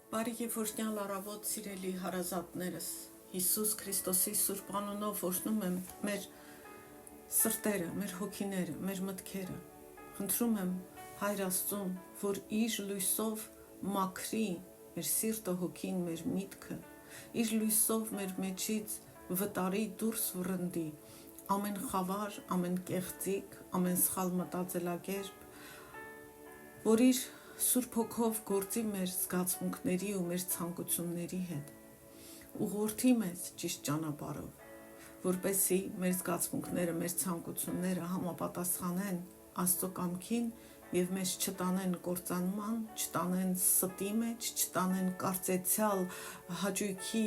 Բարի եւ օրհնյալ առավոտ, սիրելի հարազատներս, Հիսուս Քրիստոսի սուրբ անունով օրհնում եմ մեր սրտերը, մեր հոգիները, մեր մտքերը։ Խնդրում եմ Հայր Աստծուն, որ իր լույսով մաքրի մեր սիրտը, հոգին, մեր միտքը, իր լույսով մեր մեջից վտարի դուրս վռնդի ամեն խավար, ամեն կեղծիք, ամեն սխալ մտածելակերպ, որ իր Սուրբ Հոգով գործի մեր զգացմունքների ու մեր ցանկությունների հետ, ուղղորդի մեզ ճիշտ ճանապարհով, որպեսզի մեր զգացմունքները, մեր ցանկությունները համապատասխանեն Աստծո կամքին եւ մեզ չտանեն կործանման, չտանեն ստի մեջ, չտանեն կարծեցյալ հաճույքի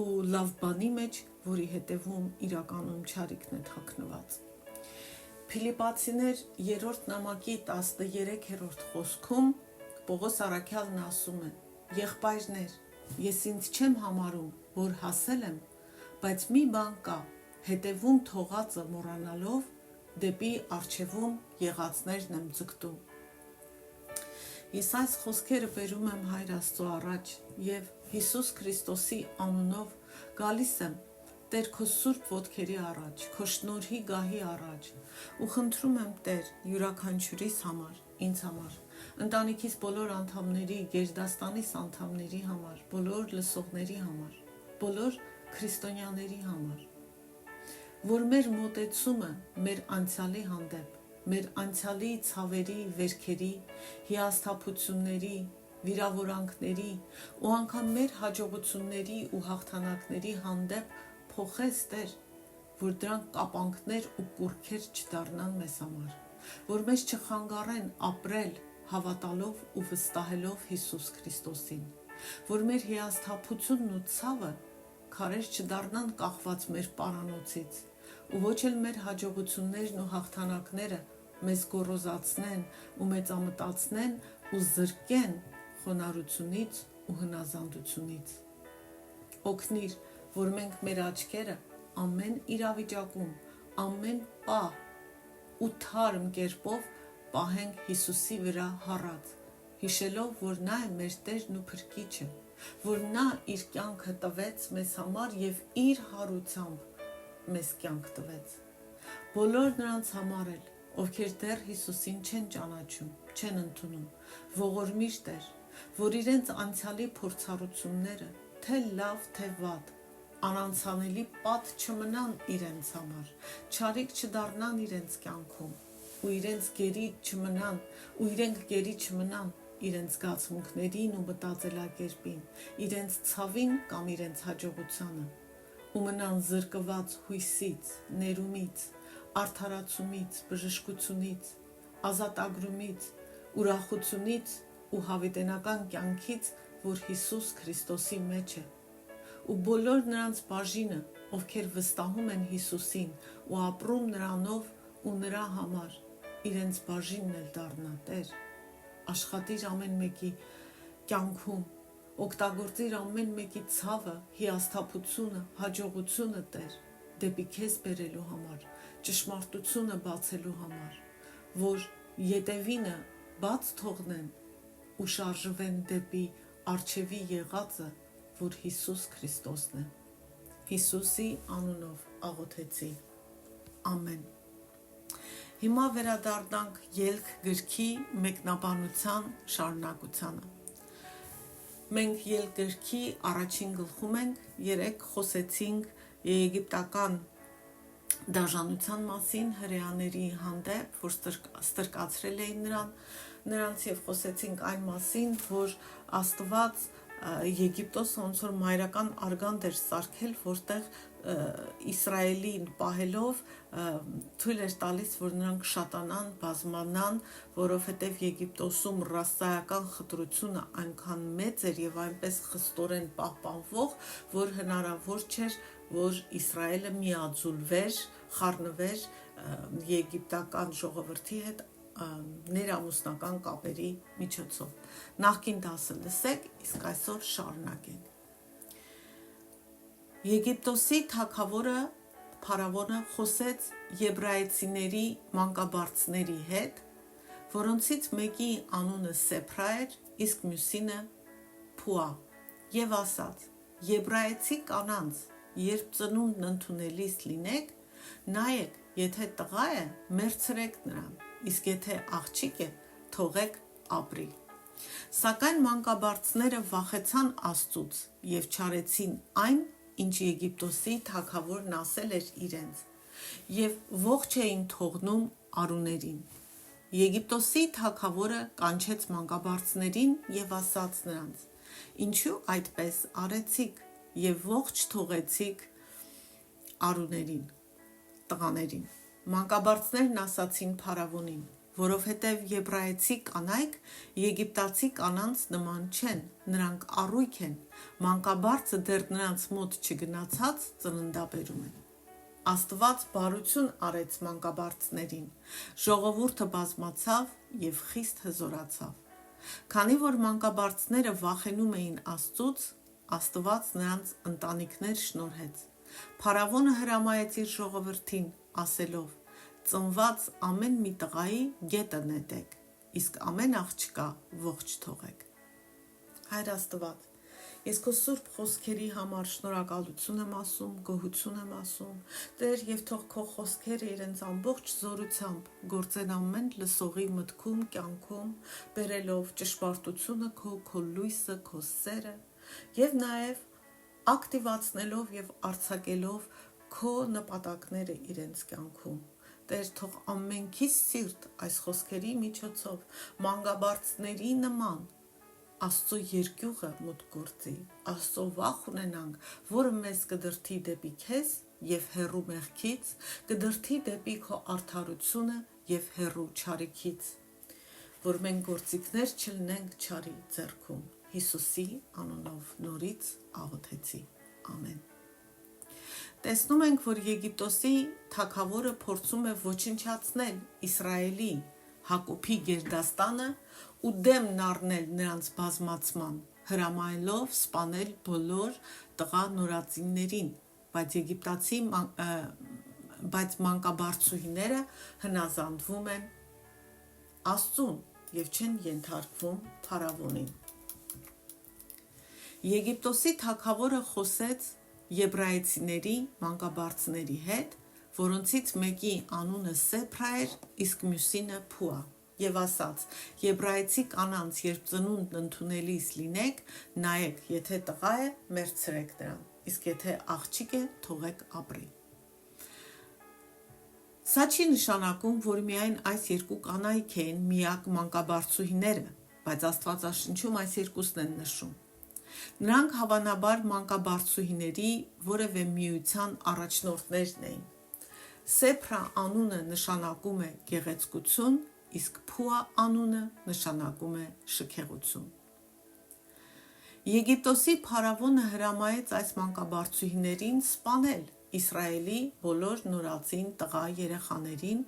ու լավ բանի մեջ, որի հետևում իրականում չարիքն է թաքնված։ Փիլիպացիներ 3-րդ նամակի 13-րդ խոսքում Պողոս առաքյալն ասում է. «Եղբայրներ, ես ինձ չեմ համարում, որ հասել եմ, բայց մի բան կա, հետևում թողածը մոռանալով դեպի առջևում եղածներն եմ ձգտում»։ Ես այս խոսքերը բերում եմ Հայր Աստծո առաջ եւ Հիսուս Քրիստոսի անունով գալիս եմ Տեր քո սուրբ ոտքերի առաջ, քո շնորհի գահի առաջ ու խնդրում եմ Տեր յուրաքանչյուրիս համար, ինձ համար, ընտանիքիս բոլոր անդամների, գերդաստանիս անդամների համար, բոլոր լսողների համար, բոլոր քրիստոնյաների համար, որ մեր մոտեցումը մեր անցյալի հանդեպ, մեր անցյալի ցավերի, վերքերի, հիասթափությունների, վիրավորանքների ու անգամ մեր հաջողությունների ու հաղթանակների հանդեպ փոխես Տեր, որ դրանք կապանքներ ու կուռքեր չդառնան մեզ համար, որ մեզ չխանգարեն ապրել հավատալով ու վստահելով Հիսուս Քրիստոսին, որ մեր հիասթափությունն ու ցավը քարեր չդառնան կախված մեր պարանոցից ու ոչ էլ մեր հաջողություններն ու հաղթանակները մեզ գոռոզացնեն ու մեծամտացնեն ու զրկեն խոնարհությունից ու հնազանդությունից։ Օգնիր, որ մենք մեր աչքերը ամեն իրավիճակում, ամեն պահ ու թարմ կերպով պահենք Հիսուսի վրա հառած, հիշելով, որ նա է մեր Տերն ու Փրկիչը, որ նա իր կյանքը տվեց մեզ համար եւ իր հարությամբ մեզ կյանք տվեց։ Բոլոր նրանց համար էլ, ովքեր դեռ Հիսուսին չեն ճանաչում, չեն ընդունում, ողորմիր Տեր, որ իրենց անցյալի փորձառությունները, թե լավ, թե վատ, անանցանելի պատ չմնան իրենց համար, չարիք չդառնան իրենց կյանքում ու իրենց գերի չմնան իրենց զգացմունքներին ու մտածելակերպին, իրենց ցավին կամ իրենց հաջողությանը ու մնան զրկված հույսից, ներումից, արդարացումից, բժշկությունից, ազատագրումից, ուրախությունից ու հավիտենական կյանքից, որ Հիսուս Քրիստոսի մեջ է, ու բոլոր նրանց բաժինը, ովքեր վստահում են Հիսուսին ու ապրում նրանով ու նրա համար, իրենց բաժինն էլ դառնա Տեր, աշխատիր ամեն մեկի կյանքում, օգտագործիր ամեն մեկի ցավը, հիասթափությունը, հաջողությունը Տեր, դեպի քեզ բերելու համար, ճշմարտությունը բացելու համար, որ ետևինը բաց թողնեն ու շարժվեն դեպի առջևի եղածը, որ Հիսուս Քրիստոսն է։ Հիսուսի անունով աղոթեցի։ Ամեն։ Հիմա վերադառնանք Ելք գրքի մեկնաբանության շարունակությանը։ Մենք Ելք գրքի առաջին գլխում ենք, երեք խոսեցինք եգիպտական դաժանության մասին հրեաների հանդեպ, որ ստրկացրել էին նրանց եւ խոսեցինք այն մասին, որ Աստված Եգիպտոսը ոնց որ մայրական արգանդ էր սարքել, որտեղ Իսրայելին պահելով թույլ էր տալիս, որ նրանք շատանան, բազմանան, որովհետև Եգիպտոսում ռասայական խտրությունը այնքան մեծ էր եւ այնպես խստորեն պահպանվող, որ հնարավոր չէր, որ Իսրայելը միաձուլվեր, խառնվեր եգիպտական ժողովրդի հետ ներամուսնական կապերի միջոցով։ Նախկին դասը լսեք, իսկ այսօր շարունակենք։ Եգիպտոսի թագավորը փարավոնը խոսեց եբրայեցիների մանկաբարձների հետ, որոնցից մեկի անունը Սեփրա էր, իսկ մյուսինը փուա եւ ասաց. Եբրայեցի կանանց, երբ ծնունդն ընդունելիս լինեք, նայեք, եթե տղա է, մերցրեք նրան, իսկ եթե աղջիկ է, թողեք ապրի։ Սակայն մանկաբարձները վախեցան Աստծուց եւ չարեցին այն, ինչ Եգիպտոսի թագավորն ասել էր իրենց, եւ ողջ էին թողնում արուներին։ Եգիպտոսի թագավորը կանչեց մանկաբարձներին եւ ասաց նրանց. Ինչու այդպես արեցիք եւ ողջ թողեցիք արուներին, տղաներին։ Մանկաբարձներն ասացին փարավոնին, որովհետև եբրայեցի կանայք եգիպտացի կանանց նման չեն, նրանք առույգ են, մանկաբարձը դեռ նրանց մոտ չգնացած ծննդաբերում են։ Աստված բարություն արեց մանկաբարձներին, ժողովուրդը բազմացավ եւ խիստ հզորացավ։ Քանի որ մանկաբարձները վախենում էին Աստծուց, Աստված նրանց ընտանիքներ շնորհեց։ Փարավոնը հրամայեց իր ժողովրդին, ասելով. ծնված ամեն մի տղայի գետը նետեք, իսկ ամեն աղջկա ողջ թողեք։ Հայր Աստված, ես քո սուրբ խոսքերի համար շնորհակալություն եմ ասում, գոհություն եմ ասում, Տեր, եւ թող քո խոսքերը իրենց ամբողջ զորությամբ գործեն ամեն լսողի մտքում, կյանքում, բերելով ճշմարտությունը քո լույսը, քո սերը, եւ նաեւ ակտիվացնելով եւ արձակելով քո նպատակները իրենց կյանքում։ Տեր, թող ամենքիս սիրտ այս խոսքերի միջոցով մանկաբարձների նման Աստծո երկյուղը մուտք գործի, Աստծո վախ ունենանք, որը մեզ կդրթի դեպի քեզ եւ հեռու մեղքից, կդրթի դեպի քո արդարությունը եւ հեռու չարիքից, որ մենք գործիքներ չլինենք չարի ձեռքում։ Հիսուսի անունով նորից աղոթեցի։ Ամեն։ Տեսնում ենք, որ Եգիպտոսի թագավորը փորձում է ոչնչացնել Իսրայելի Հակոբի գերդաստանը ու դեմն առնել նրանց բազմացման, հրամայելով սպանել բոլոր տղա նորածիններին, բայց մանկաբարձուհիները հնազանդվում են Աստծուն եւ չեն ենթարկվում փարավոնին։ Եգիպտոսի թագավորը խոսեց եբրայեցիների մանկաբարձների հետ, որոնցից մեկի անունը Սեփրա էր, իսկ մյուսինը Փուա, եւ ասաց. Եբրայեցի կանանց, երբ ծնունդն ընդունելիս լինեք, նայեք, եթե տղա է, մերցրեք նրան, իսկ եթե աղջիկ է, թողեք ապրի։ Սա չի նշանակում, որ միայն այս երկու կանայք են միակ մանկաբարձուհիները, բայց Աստվածաշնչում այս երկուսն են նշում։ Նրանք հավանաբար մանկաբարձուհիների որևէ միության առաջնորդներն էին։ Սեփրա անունը նշանակում է գեղեցկություն, իսկ Փուա անունը նշանակում է շքեղություն։ Եգիպտոսի փարավոնը հրամայեց այս մանկաբարձուհիներին սպանել Իսրայելի բոլոր նորածին տղա երեխաներին,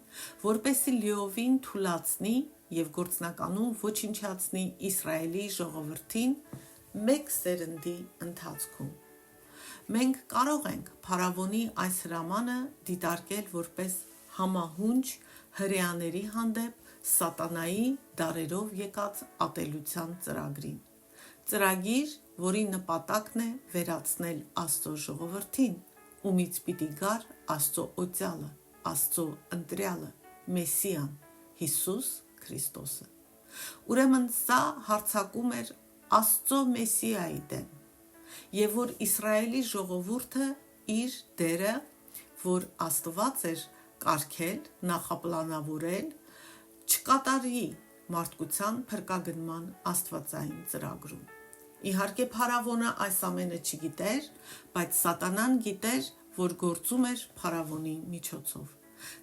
որպեսզի լիովին թուլացնի եւ գործնականում ոչնչացնի Իսրայելի ժողովրդին մեկ սերնդի ընթացքում։ Մենք կարող ենք փարավոնի այս հրամանը դիտարկել որպես համահունչ հրեաների հանդեպ սատանայի դարերով եկած ատելության ծրագրին։ Ծրագիր, որի նպատակն է վերացնել Աստծո ժողովրդին, ումից պիտի գար Աստծո օծյալը, Աստծո ընտրյալը, Մեսիան, Հիսուս Քրիստոսը։ Ուրեմն սա հարձակում էր Աստծո Մեսիայի դեմ, եւ որ Իսրայելի ժողովուրդը իր դերը, որ Աստված էր կարգել, նախապլանավորել, չկատարի մարդկության փրկագնման աստվածային ծրագրում։ Իհարկե փարավոնը այս ամենը չգիտեր, բայց սատանան գիտեր, որ գործում էր փարավոնի միջոցով։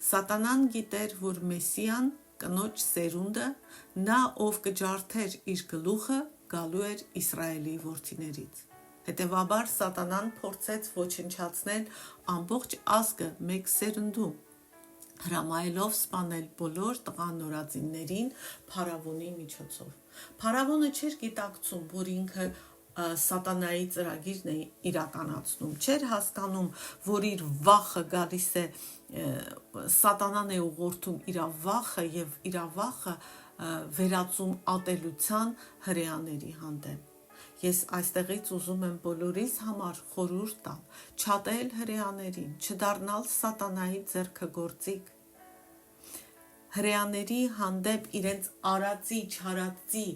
Սատանան գիտեր, որ Մեսիան, կնոջ սերունդը, նա ով կջարդեր իր գլուխը, գալու էր Իսրայելի որդիներից։ Հետևաբար սատանան փորձեց ոչնչացնել ամբողջ ազգը մեկ սերնդում, հրամայելով սպանել բոլոր տղա նորածիններին փարավոնի միջոցով։ Փարավոնը չէր գիտակցում, որ ինքը սատանայի ծրագիրն է իրականացնում, չէր հասկանում, որ իր վախը գալիս է, սատանան է ուղղորդում իր վախը եւ իր վախը վերածում ատելության հրեաների հանդեպ։ ես այստեղից ուզում եմ բոլորիս համար խորհուրդ տալ, չատել հրեաներին, չդառնալ սատանայի ձեռքգործիկ, հրեաների հանդեպ իրենց արածի, չարածի,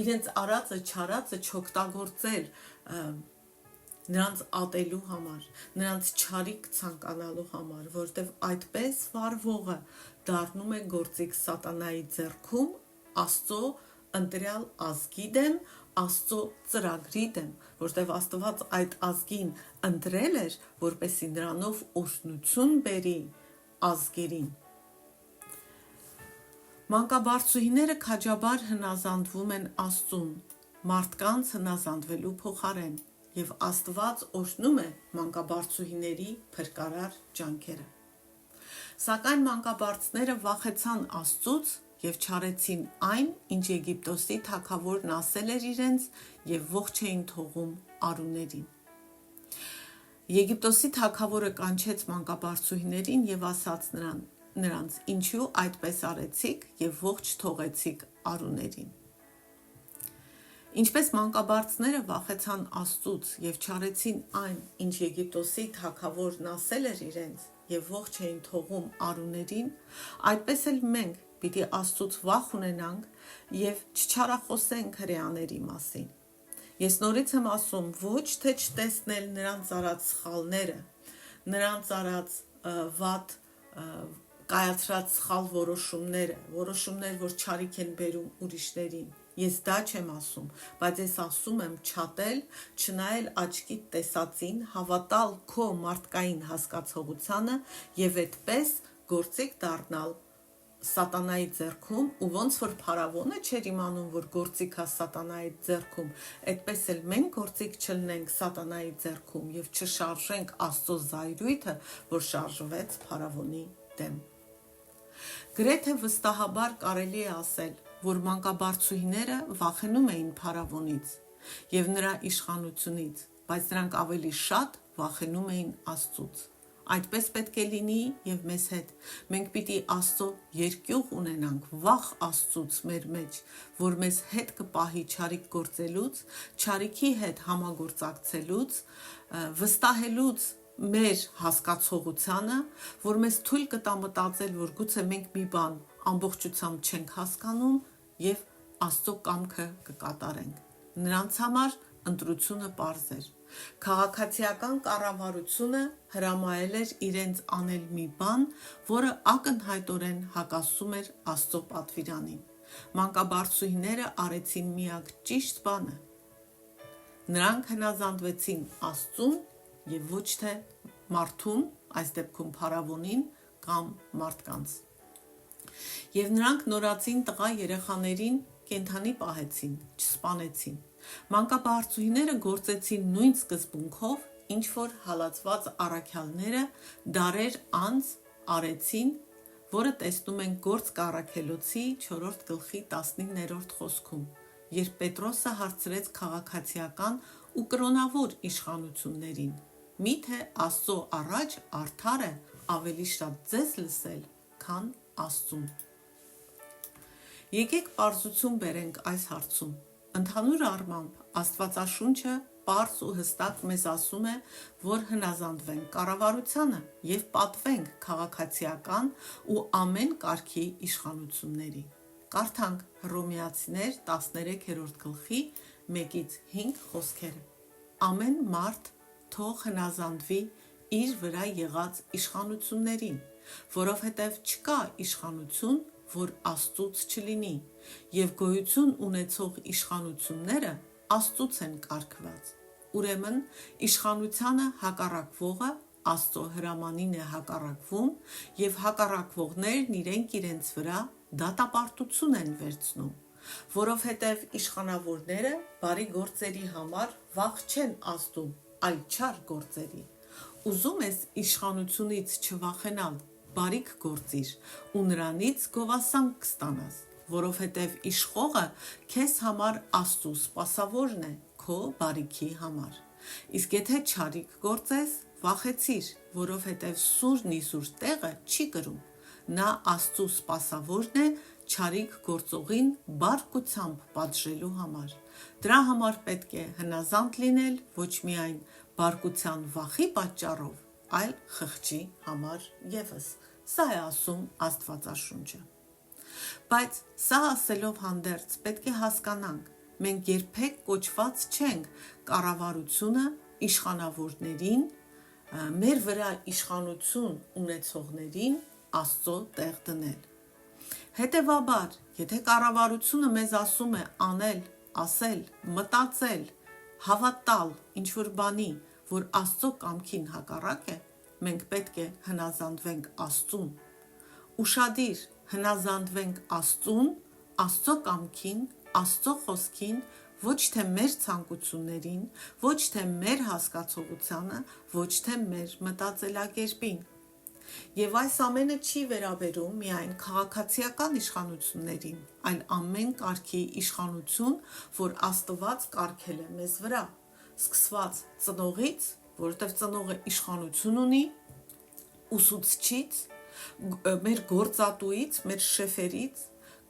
իրենց արածը, չարածը չօգտագործել նրանց ատելու համար, նրանց չարիք ցանկանալու համար, որտեվ այդպես վարվողը դառնում է գործիք սատանայի ձեռքում, Աստծո ընտրյալ ազգի դեմ, Աստծո ծրագրի դեմ, որտեվ Աստված այդ ազգին ընտրել էր, որպեսզի նրանով օրհնություն բերի ազգերին։ Մանկաբարձուհիները քաջաբար հնազանդվում են Աստծուն, մարդկանց հնազանդվելու փոխարեն, եւ Աստված օրհնում է մանկաբարձուհիների փրկարար ջանքերը։ Սակայն մանկաբարձները վախեցան Աստծուց եւ չարեցին այն, ինչ Եգիպտոսի թագավորն ասել էր իրենց եւ ողջ էին թողում արուներին։ Եգիպտոսի թագավորը կանչեց մանկաբարձուհիներին եւ ասաց նրանց. ինչու այդպես արեցիք եւ ողջ թողեցիք արուներին։ Ինչպես մանկաբարձները վախեցան Աստծուց եւ չարեցին այն, ինչ Եգիպտոսի թագավորն ասել էր իրենց եւ ողջ էին թողում արուներին, այդպես էլ մենք պիտի Աստծուց վախ ունենանք եւ չչարախոսենք հրեաների մասին։ Ես նորից եմ ասում, ոչ թե չտեսնել նրանց արած սխալները, նրանց արած վատ կայացրած սխալ որոշումներ, որ չարիք են բերում ուրիշներին։ Ես դա չեմ ասում, բայց ես ասում եմ չատել, չնայել աչքիդ տեսածին, հավատալ քո մարդկային հասկացողությանը եւ այդպես գործիք դառնալ սատանայի ձեռքում, ու ոնց որ փարավոնը չէր իմանում, որ գործիք է սատանայի ձեռքում, այդպես էլ մենք գործիք չլինենք սատանայի ձեռքում եւ չշարժենք Աստծո զայրույթը, որ շարժվեց փարավոնի դեմ։ Գրեթե վստահաբար կարելի է ասել, որ մանկաբարձուհիները վախենում էին փարավոնից եւ նրա իշխանությունից, բայց նրանք ավելի շատ վախենում էին Աստծուց։ Այդպես պետք է լինի եւ մեզ հետ։ Մենք պիտի Աստծո երկյուղ ունենանք, վախ Աստծուց մեր մեջ, որ մեզ հետ կպահի չարիք գործելուց, չարիքի հետ համագործակցելուց, վստահելուց մեր հասկացողությանը, որ մեզ թույլ կտա մտածել, որ գուցե մենք մի բան ամբողջությամբ չենք հասկանում եւ Աստծո կամքը կկատարենք։ Նրանց համար ընտրությունը պարզ էր։ Քաղաքացիական կառավարությունը հրամայել էր իրենց անել մի բան, որը ակնհայտորեն հակասում էր Աստծո պատվիրանին։ Մանկաբարձուհիները արեցին միակ ճիշտ բանը։ Նրանք հնազանդվեցին Աստծուն եւ ոչ թե մարդուն, այս դեպքում փարավոնին կամ մարդկանց։ Եվ նրանք նորածին տղա երեխաներին կենդանի պահեցին, չսպանեցին։ Մանկաբարձուհիները գործեցին նույն սկզբունքով, ինչ որ հալածված առաքյալները դարեր անց արեցին, որը տեսնում ենք Գործք առաքելոցի 4 գլխի 19-րդ խոսքում, երբ Պետրոսը հարցրեց քաղաքացիական ու կրոնավոր իշխանություններին. միթե Աստծո առաջ արդար է ավելի շատ ձեզ լսել, քան Աստծուն։ Եկեք պարզություն բերենք այս հարցում։ Ընդհանուր առմամբ Աստվածաշունչը պարզ ու հստակ մեզ ասում է, որ հնազանդվենք կառավարությանը եւ պատվենք քաղաքացիական ու ամեն կարգի իշխանությունների։ Կարդանք Հռոմեացիներ 13-րդ գլխի 1-5 խոսքերը։ Ամեն մարդ թող հնազանդվի իր վրա եղած իշխանություններին, որովհետև չկա իշխանություն, որ Աստծուց չլինի, եւ գոյություն ունեցող իշխանությունները Աստծուց են կարգված։ Ուրեմն իշխանությանը հակառակվողը Աստծո հրամանին է հակառակվում, եւ հակառակվողներն իրենց վրա դատապարտություն են վերցնում, որովհետև իշխանավորները բարի գործերի համար վախ չեն ազդում, այլ չար գործերի։ Ուզում ես իշխանությունից չվախենալ, բարիք գործիր ու նրանից գովասանք կստանաս, որովհետև իշխողը քեզ համար Աստծո սպասավորն է քո բարիքի համար։ Իսկ եթե չարիք գործես, վախեցիր, որովհետև սուրն իզուր տեղը չի կրում։ Նա Աստծո սպասավորն է չարիք գործողին բարկությամբ պատժելու համար։ Դրա համար պետք է հնազանդ լինել ոչ միայն բարկության վախի պատճառով, այլ խղճի համար ևս։ Սա է ասում Աստվածաշունչը։ Բայց սա ասելով հանդերձ պետք է հասկանանք, մենք երբեք կոչված չենք կառավարությունը իշխանավորներին, մեր վրա իշխանություն ունեցողներին Աստծո տեղ դնել։ Հետևաբար, եթե կառավարությունը մեզ ասում է անել, ասել, մտածել, հավատալ ինչ-որ բանի, որ Աստծո կամքին հակառակ է, մենք պետք է հնազանդվենք Աստծուն։ Ուշադիր հնազանդվենք Աստծուն, Աստծո կամքին, Աստծո խոսքին, ոչ թե մեր ցանկություններին, ոչ թե մեր հասկացողությանը, ոչ թե մեր մտածելակերպին։ Եվ այս ամենը չի վերաբերում միայն քաղաքացիական իշխանություններին, այլ ամեն կարգի իշխանություն, որ Աստված կարգել է մեզ վրա, սկսված ծնողից, որովհետև ծնողը իշխանություն ունի, ուսուցչից, մեր գործատուից, մեր շեֆերից,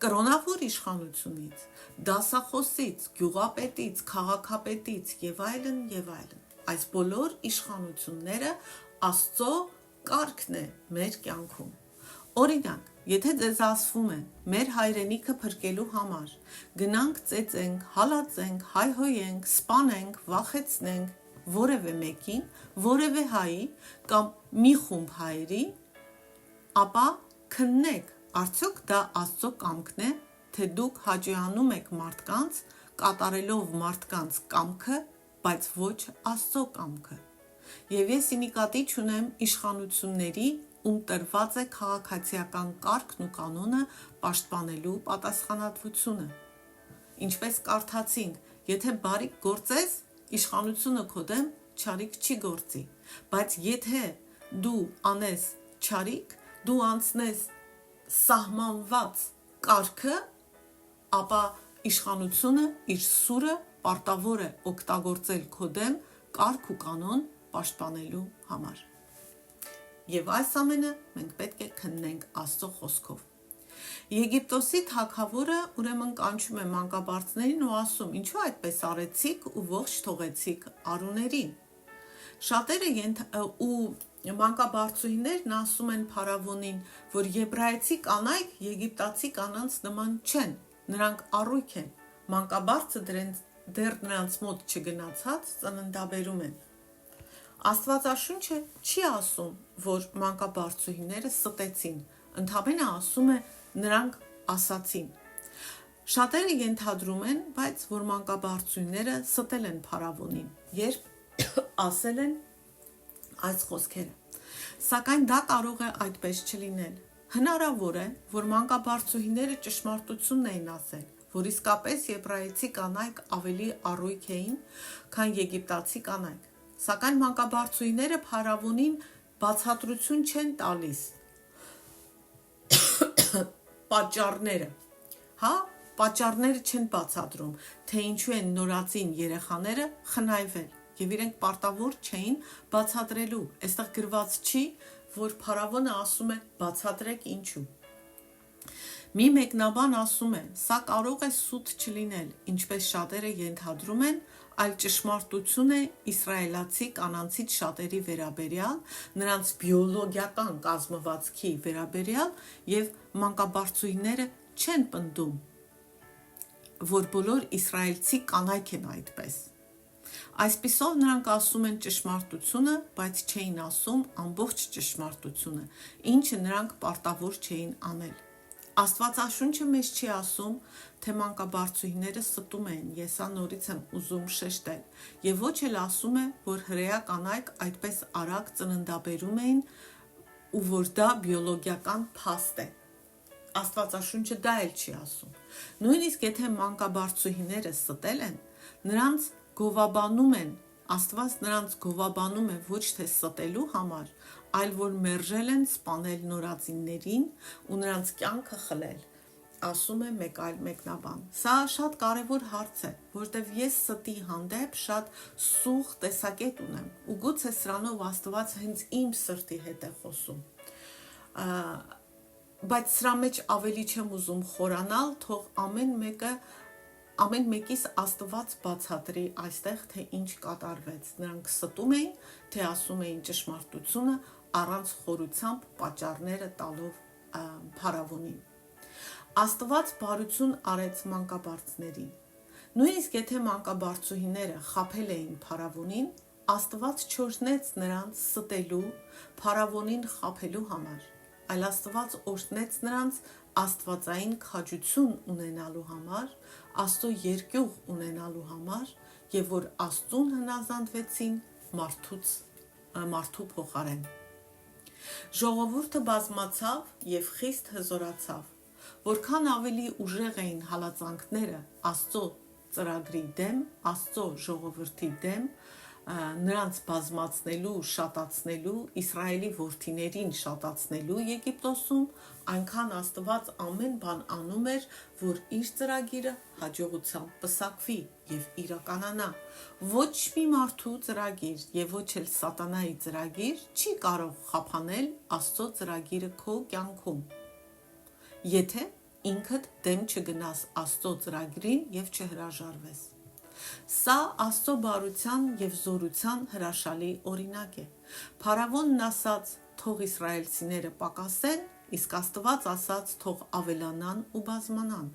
կրոնավոր իշխանությունից, դասախոսից, գյուղապետից, քաղաքապետից եւ այլն եւ այլն։ Այս բոլոր իշխանությունները Աստծո կարգն է մեր կյանքում։ Օրինակ, եթե ձեզ ասվում է մեր հայրենիքը փրկելու համար գնանք ծեծենք, հալածենք, հայհոյենք, սպանենք, վախեցնենք որևէ մեկին, որևէ հայի կամ մի խումբ հայերի, ապա քննեք, արդյոք դա Աստծո կամքն է, թե դուք հաճոյանում եք մարդկանց, կատարելով մարդկանց կամքը, բայց ոչ Աստծո կամքը։ Եվ ես նկատի չունեմ իշխանությունների, ում տրված է քաղաքացիական կարգն ու կանոնը պաշտպանելու պատասխանատվությունը։ Ինչպես կարդացինք, եթե բարիք գործես, իշխանությունը քո դեմ չարիք չի գործի, բայց եթե դու անես չարիք, դու անցնես սահմանված կարգը, ապա իշխանությունը իր սուրը պարտավոր է օգտագործել քո դեմ կարգ ու կանոն պաշտպանելու համար։ Եվ այս ամենը մենք պետք է քննենք Աստծո խոսքով։ Եգիպտոսի թագավորը ուրեմն կանչում է մանկաբարձներին ու ասում. «Ինչու այդպես արեցիք ու ողջ թողեցիք արուներին»։ Շատերը ու մանկաբարձուհիներն ասում են փարավոնին, որ եբրայեցի կանայք եգիպտացի կանանց նման չեն, նրանք առույգ են, մանկաբարձը դեռ նրանց մոտ չգնացած ծննդաբերում են։ Աստվածաշունչը չի ասում, որ մանկաբարձուհիները ստեցին, ընդհանրապես ասում է նրանք ասացին։ Շատերը ենթադրում են, բայց որ մանկաբարձուհիները ստել են փարավոնին, երբ ասել են այս խոսքերը։ Սակայն դա կարող է այդպես չլինել։ Հնարավոր է, որ մանկաբարձուհիները ճշմարտությունն էին ասել, որ իսկապես եբրայեցի կանայք ավելի առույգ էին, քան եգիպտացի կանայք։ Սակայն մանկաբարձուհիները փարավոնին բացատրություն չեն տալիս պատճառները, պատճառները չեն բացատրում, թե ինչու են նորածին երեխաները խնայվել, եւ իրենք պարտավոր չէին բացատրելու։ Այստեղ գրված չի, որ փարավոնը ասում է բացատրեք ինչու։ Մի մեկնաբան ասում է, սա կարող է սուտ չլինել, ինչպես շատերը ենթադրում են, այլ ճշմարտություն է իսրայելացի կանանցից շատերի վերաբերյալ, նրանց բիոլոգիական կազմվածքի վերաբերյալ եւ մանկաբարձուհիները չեն պնդում, որ բոլոր իսրայելցի կանայք են այդպես։ Այսպիսով նրանք ասում են ճշմարտությունը, բայց չէին ասում ամբողջ ճշմարտությունը, ինչը նրանք պարտավոր չէին անել։ Աստվածաշունչը մեզ չի ասում, թե մանկաբարձուհիները ստում են, ես սա նորից եմ ուզում շեշտել, եւ ոչ էլ ասում է, որ հրեա կանայք այդպես արագ ծննդաբերում էին ու որ դա բիոլոգիական փաստ է։ Աստվածաշունչը դա էլ չի ասում։ Նույնիսկ եթե մանկաբարձուհիները ստել են, նրանց գովաբանում են, Աստված նրանց գովաբանում է ոչ թե ստելու համար, այլ որ մերժել են սպանել նորածիններին ու նրանց կյանքը խլել, ասում է մեկ այլ մեկնաբան։ Սա շատ կարևոր հարց է, որտեղ ես ստի հանդեպ շատ սուղ տեսակետ ունեմ ու գուցե սրանով Աստված հենց իմ սրտի հետ է խոսում։ բայց սրա մեջ ավելի չեմ ուզում խորանալ, թող ամեն մեկիս Աստված բացատրի այստեղ, թե ինչ կատարվեց։ Նրանք ստում էին, թե ասում էին ճշմարտությունը առանց խորությամբ պատճառները տալով փարավոնին։ Աստված բարություն արեց մանկաբարձներին։ Նույնիսկ եթե մանկաբարձուհիները խաբել էին փարավոնին, Աստված չօրհնեց նրանց ստելու, փարավոնին խաբելու համար, այլ Աստված օրհնեց նրանց աստվածային քաջություն ունենալու համար, Աստծո երկյուղ ունենալու համար, եւ որ Աստծուն հնազանդվեցին մարդու փոխարեն։ Ժողովուրդը բազմացավ եւ խիստ հզորացավ, որքան ավելի ուժեղ էին հալածանքները Աստծո ծրագրի դեմ, Աստծո ժողովրդի դեմ, նրանց բազմացնելու, շատացնելու, Իսրայելի որդիներին շատացնելու Եգիպտոսում, այնքան Աստված ամեն բան անում էր, որ իր ծրագիրը հաջողությամբ պսակվի եւ իրականանա։ Ոչ մի մարդու ծրագիր եւ ոչ էլ սատանայի ծրագիր չի կարող խափանել Աստծո ծրագիրը քո կյանքում, եթե ինքդ դեմ չգնաս Աստծո ծրագրին եւ չհրաժարվես։ Սա Աստծո բարության եւ զորության հրաշալի օրինակ է։ Փարավոնն ասաց. թող իսրայելցիները պակասեն, իսկ Աստված ասաց. թող ավելանան ու բազմանան։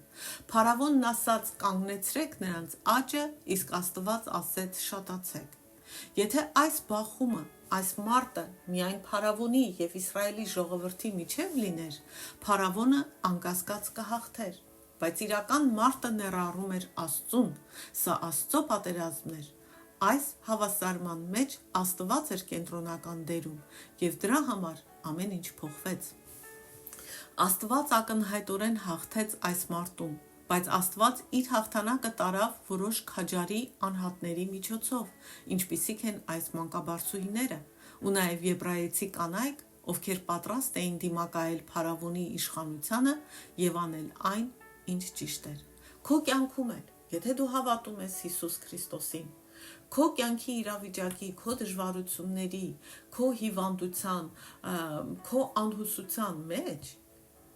Փարավոնն ասաց. կանգնեցրեք նրանց աճը, իսկ Աստված ասեց. շատացեք։ Եթե այս բախումը, այս մարտը միայն փարավոնի եւ Իսրայելի ժողովրդի միջև լիներ, փարավոնը անկասկած կհաղթեր, բայց իրական մարտը ներառում էր Աստծուն, սա Աստծո պատերազմն էր։ Այս հավասարման մեջ Աստված էր կենտրոնական դերում եւ դրա համար ամեն ինչ փոխվեց։ Աստված ակնհայտորեն հաղթեց այս մարտում, բայց Աստված իր հաղթանակը տարավ որոշ քաջարի անհատների միջոցով, ինչպիսիք են այս մանկաբարձուհիները ու նաև եբրայեցի կանայք, ովքեր պատրաստ էին դիմակայել փարավոնի իշխանությանը եւ անել այն, ինչ ճիշտ էր։ Քո կյանքում էլ, եթե դու հավատում ես Հիսուս Քրիստոսին, քո կյանքի իրավիճակի, քո դժվարությունների, քո հիվանդության, քո անհուսության մեջ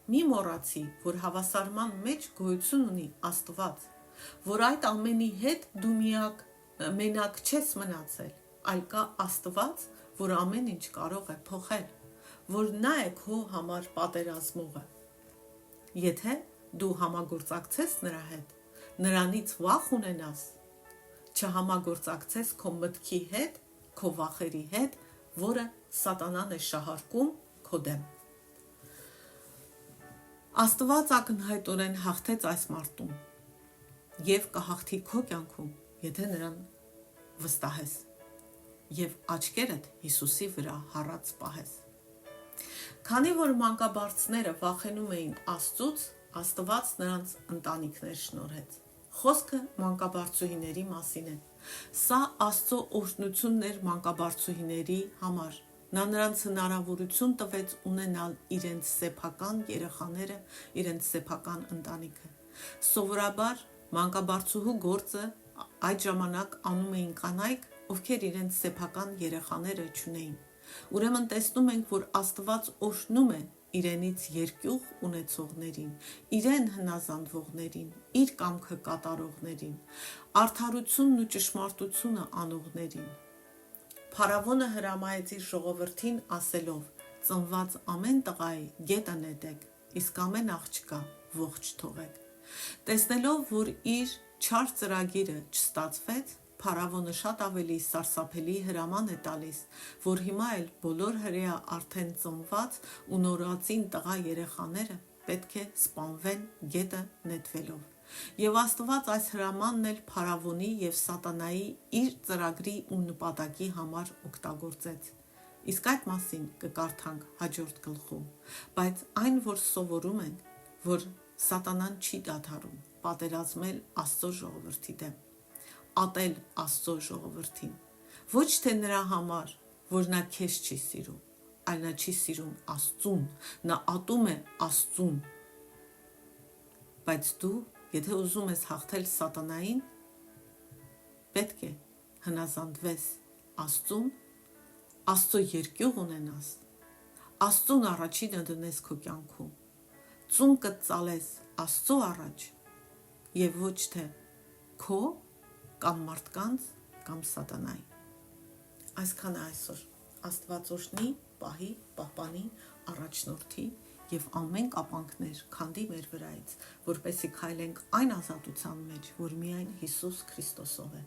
մի մոռացի, որ հավասարման մեջ գոյություն ունի Աստված, որ այդ ամենի հետ դու մենակ չես մնացել, այլ կա Աստված, որ ամեն ինչ կարող է փոխել, որ նա է քո համար պատերազմողը։ Եթե դու համագործակցես նրա հետ, նրանից վախ ունենաս, չհամագործակցես քո մտքի հետ, քո վախերի հետ, որը սատանան է շահարկում քո դեմ։ Աստված ակնհայտորեն հաղթեց այս մարտում եւ կհաղթի քո կյանքում, եթե նրան վստահես եւ աչքերդ Հիսուսի վրա հառած պահես։ Քանի որ մանկաբարձները վախենում էին Աստծուց, Աստված նրանց ընտանիքներ շնորհեց։ Խոսքը մանկաբարձուհիների մասին է։ Սա Աստծո օրհնությունն էր մանկաբարձուհիների համար։ Նա նրանց հնարավորություն տվեց ունենալ իրենց սեփական երեխաները, իրենց սեփական ընտանիքը։ Սովորաբար մանկաբարձուհու գործը այդ ժամանակ անում էին կանայք, ովքեր իրենց սեփական երեխաները չունեին։ Ուրեմն տեսնում ենք, որ Աստված օրհնում է իրենից երկյուղ ունեցողներին, իրեն հնազանդվողներին, իր կամքը կատարողներին, արդարությունն ու ճշմարտությունը անողներին։ Փարավոնը հրամայեց իր ժողովրդին ասելով. ծնված ամեն տղայի գետը նետեք, իսկ ամեն աղջկա ողջ թողեք։ Տեսնելով, որ իր չար ծրագիրը չստացվեց, Փարավոնը շատ ավելի սարսափելի հրաման է տալիս, որ հիմա էլ բոլոր հրեա արդեն ծնված ու նորածին տղա երեխաները պետք է սպանվեն գետը նետվելով։ Եվ Աստված այս հրամանն էլ Փարավոնի եւ Սատանայի իր ծրագրի ու նպատակի համար օգտագործեց։ Իսկ այդ մասին կկարդանք հաջորդ գլխում, բայց այն, որ սովորում ենք, որ Սատանան չի դադարում պատերազմել Աստծո ժողովրդի դեմ, ատել Աստծո ժողովրդին, ոչ թե նրա համար, որ նա քեզ չի սիրում, այլ նա չի սիրում Աստծուն, նա ատում է Աստծուն։ Բայց դու, եթե ուզում ես հաղթել Սատանային, պետք է հնազանդվես Աստծուն, Աստծո երկյուղ ունենաս, Աստծուն առաջինը դնես քո կյանքում ծուն կծալես Աստծո առաջ եւ ոչ թե քո կամ մարդկանց կամ սատանայի։ Այսքանը այսօր Աստված օրհնի, պահի, պահպանի, առաջնորդի եւ ամեն կապանքներ քանդի մեր վրայից, որպեսզի քայլենք այն ազատության մեջ, որ միայն Հիսուս Քրիստոսով է։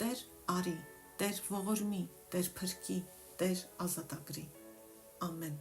Տեր արի, Տեր ողորմի, Տեր փրկի, Տեր ազատագրի։ Ամեն։